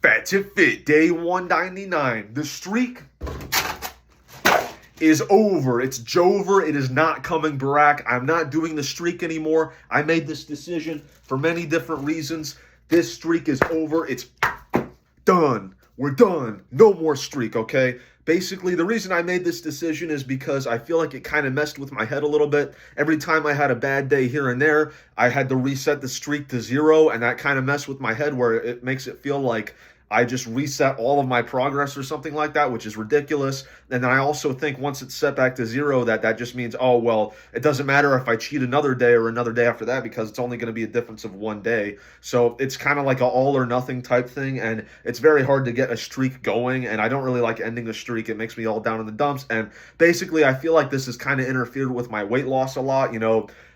Fat to Fit, day 199. The streak is over. It's Jover. It is not coming back. I'm not doing the streak anymore. I made this decision for many different reasons. This streak is over. It's done. We're done. No more streak, okay? Basically, the reason I made this decision is because I feel like it kind of messed with my head a little bit. Every time I had a bad day here and there, I had to reset the streak to 0, and that kind of messed with my head where it makes it feel like I just reset all of my progress or something like that, which is ridiculous. And then I also think once it's set back to 0, that just means, oh, well, it doesn't matter if I cheat another day or another day after that because it's only going to be a difference of 1 day. So it's kind of like an all or nothing type thing, and it's very hard to get a streak going, and I don't really like ending a streak. It makes me all down in the dumps, and basically I feel like this has kind of interfered with my weight loss a lot,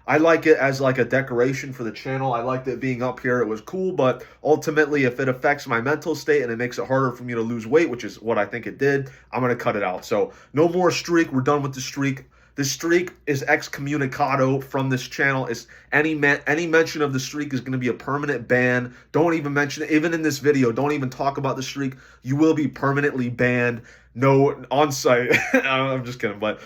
I like it as like a decoration for the channel. I liked it being up here. It was cool, but ultimately if it affects my mental state and it makes it harder for me to lose weight, which is what I think it did, I'm going to cut it out. So no more streak. We're done with the streak. The streak is excommunicado from this channel. Is any mention of the streak is going to be a permanent ban. Don't even mention it. Even in this video, don't even talk about the streak. You will be permanently banned. No on-site. I'm just kidding, but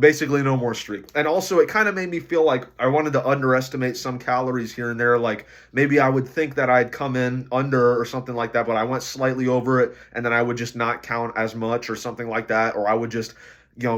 basically no more streak. And also, it kind of made me feel like I wanted to underestimate some calories here and there. Like maybe I would think that I'd come in under or something like that, but I went slightly over it, and then I would just not count as much or something like that, or I would just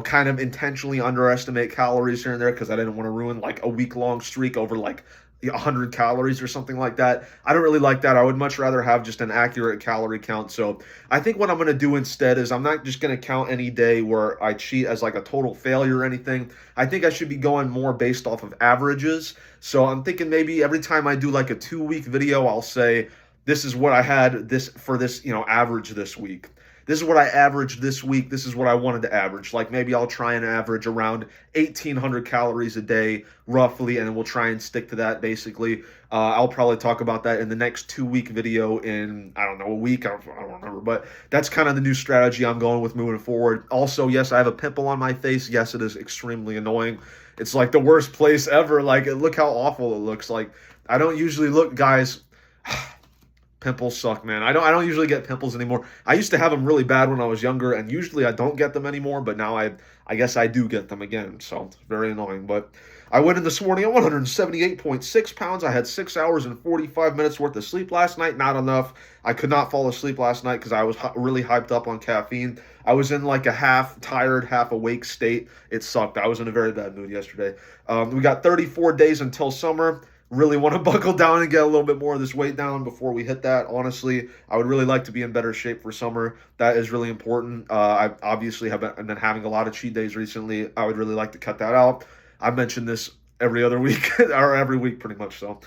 kind of intentionally underestimate calories here and there because I didn't want to ruin like a week-long streak over like 100 calories or something like that. I don't really like that. I would much rather have just an accurate calorie count. So I think what I'm going to do instead is I'm not just going to count any day where I cheat as like a total failure or anything. I think I should be going more based off of averages. So I'm thinking maybe every time I do like a 2-week video, I'll say, this is what I had for this average this week. This is what I averaged this week. This is what I wanted to average. Like maybe I'll try and average around 1,800 calories a day, roughly, and we'll try and stick to that, basically. I'll probably talk about that in the next 2-week video in, I don't know, a week. I don't remember, but that's kind of the new strategy I'm going with moving forward. Also, yes, I have a pimple on my face. Yes, it is extremely annoying. It's like the worst place ever. Like, look how awful it looks. Like, I don't usually look, guys. Pimples suck, man. I don't usually get pimples anymore. I used to have them really bad when I was younger, and usually I don't get them anymore, but now I guess I do get them again, so it's very annoying. But I went in this morning at 178.6 pounds. I had 6 hours and 45 minutes worth of sleep last night. Not enough. I could not fall asleep last night because I was really hyped up on caffeine. I was in like a half tired, half awake state. It sucked. I was in a very bad mood yesterday. We got 34 days until summer. Really want to buckle down and get a little bit more of this weight down before we hit that. Honestly, I would really like to be in better shape for summer. That is really important. I obviously have been having a lot of cheat days recently. I would really like to cut that out. I mentioned this every other week, or every week pretty much. So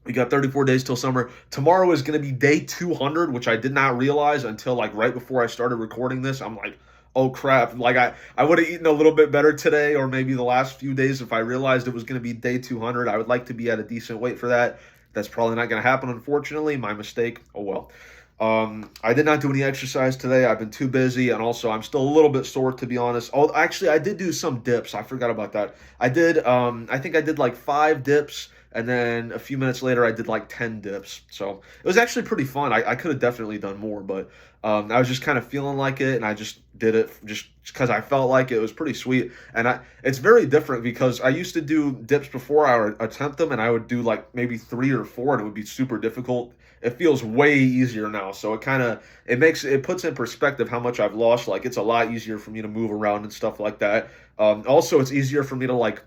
we got 34 days till summer. Tomorrow is going to be day 200, which I did not realize until like right before I started recording this. I'm like, oh crap, like I would have eaten a little bit better today or maybe the last few days if I realized it was going to be day 200. I would like to be at a decent weight for that. That's probably not going to happen, unfortunately. My mistake. Oh well. I did not do any exercise today. I've been too busy, and also I'm still a little bit sore, to be honest. Oh, actually, I did do some dips. I forgot about that. I did, I think I did like 5 dips, and then a few minutes later, I did like 10 dips. So it was actually pretty fun. I could have definitely done more, but I was just kind of feeling like it, and I just did it just because I felt like it was pretty sweet. And it's very different because I used to do dips before I would attempt them, and I would do like maybe 3 or 4, and it would be super difficult. It feels way easier now, so it puts in perspective how much I've lost. Like, it's a lot easier for me to move around and stuff like that. Also, it's easier for me to like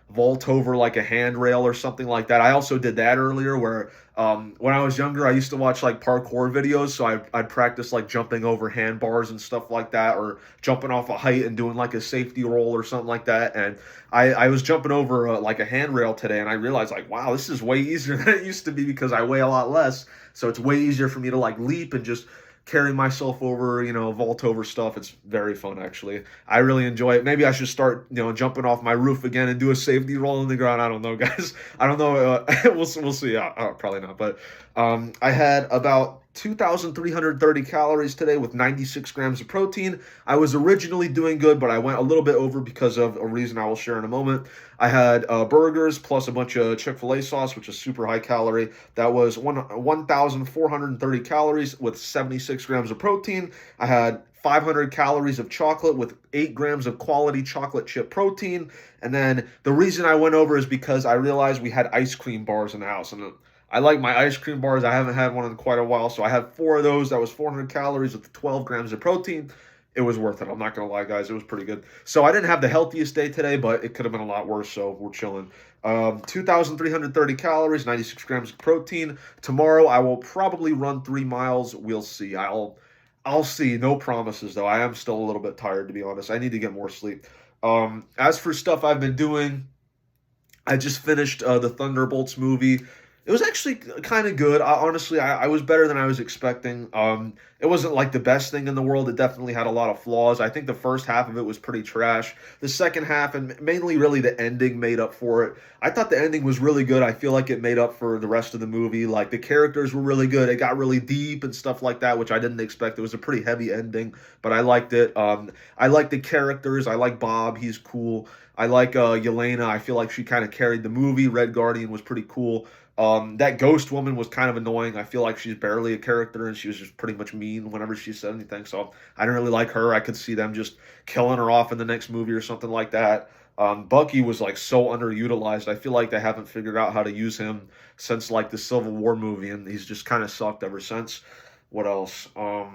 vault over like a handrail or something like that. I also did that earlier where when I was younger, I used to watch like parkour videos, so I'd practice like jumping over handbars and stuff like that, or jumping off a height and doing like a safety roll or something like that. And I was jumping over like a handrail today, and I realized like, wow, this is way easier than it used to be because I weigh a lot less. So it's way easier for me to like leap and just carry myself over, vault over stuff. It's very fun, actually. I really enjoy it. Maybe I should start, jumping off my roof again and do a safety roll on the ground. I don't know, guys. I don't know. We'll see. Probably not. But I had about 2,330 calories today with 96 grams of protein. I was originally doing good, but I went a little bit over because of a reason I will share in a moment. I had burgers plus a bunch of Chick-fil-A sauce, which is super high calorie. That was 1,430 calories with 76 grams of protein. I had 500 calories of chocolate with 8 grams of quality chocolate chip protein. And then the reason I went over is because I realized we had ice cream bars in the house. And I like my ice cream bars. I haven't had one in quite a while. So I had 4 of those. That was 400 calories with 12 grams of protein. It was worth it. I'm not going to lie, guys. It was pretty good. So I didn't have the healthiest day today, but it could have been a lot worse. So we're chilling. 2,330 calories, 96 grams of protein. Tomorrow I will probably run 3 miles. We'll see. I'll see. No promises, though. I am still a little bit tired, to be honest. I need to get more sleep. As for stuff I've been doing, I just finished the Thunderbolts movie. It was actually kind of good. Honestly, I was better than I was expecting. It wasn't like the best thing in the world. It definitely had a lot of flaws. I think the first half of it was pretty trash. The second half, and mainly really the ending, made up for it. I thought the ending was really good. I feel like it made up for the rest of the movie. Like, the characters were really good. It got really deep and stuff like that, which I didn't expect. It was a pretty heavy ending, but I liked it. I like the characters. I like Bob. He's cool. I like Yelena. I feel like she kind of carried the movie. Red Guardian was pretty cool. That ghost woman was kind of annoying. I feel like she's barely a character, and she was just pretty much mean whenever she said anything. So I didn't really like her. I could see them just killing her off in the next movie or something like that. Bucky was like so underutilized. I feel like they haven't figured out how to use him since like the Civil War movie, and he's just kind of sucked ever since. What else? Oh,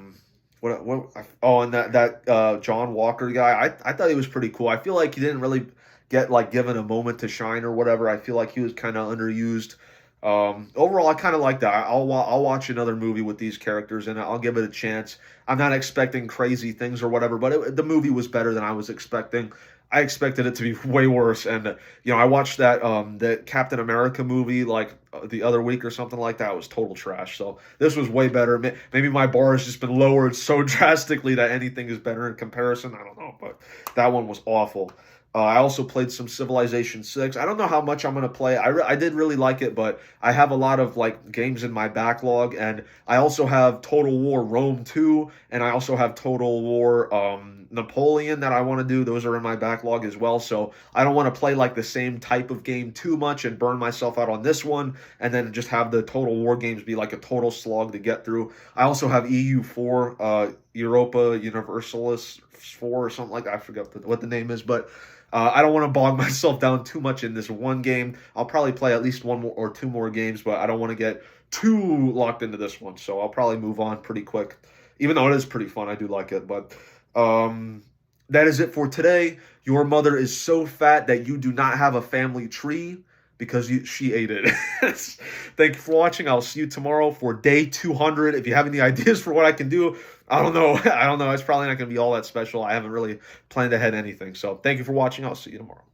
and that John Walker guy. I thought he was pretty cool. I feel like he didn't really get like given a moment to shine or whatever. I feel like he was kind of underused. Overall, I kind of like that. I'll watch another movie with these characters in it. I'll give it a chance. I'm not expecting crazy things or whatever, but the movie was better than I was expecting. I expected it to be way worse, and I watched that Captain America movie like the other week or something like that. It was total trash. So this was way better. Maybe my bar has just been lowered so drastically that anything is better in comparison. I don't know, but that one was awful. I also played some Civilization 6. I don't know how much I'm going to play. I did really like it, but I have a lot of like games in my backlog, and I also have Total War Rome 2, and I also have Total War Napoleon that I want to do. Those are in my backlog as well, so I don't want to play like the same type of game too much and burn myself out on this one, and then just have the Total War games be like a total slog to get through. I also have EU4, Europa Universalis 4 or something like that. I forget what the name is, but I don't want to bog myself down too much in this one game. I'll probably play at least one more or two more games, but I don't want to get too locked into this one. So I'll probably move on pretty quick. Even though it is pretty fun, I do like it. But that is it for today. Your mother is so fat that you do not have a family tree because she ate it. Thank you for watching. I'll see you tomorrow for day 200. If you have any ideas for what I can do, I don't know. I don't know. It's probably not going to be all that special. I haven't really planned ahead anything. So thank you for watching. I'll see you tomorrow.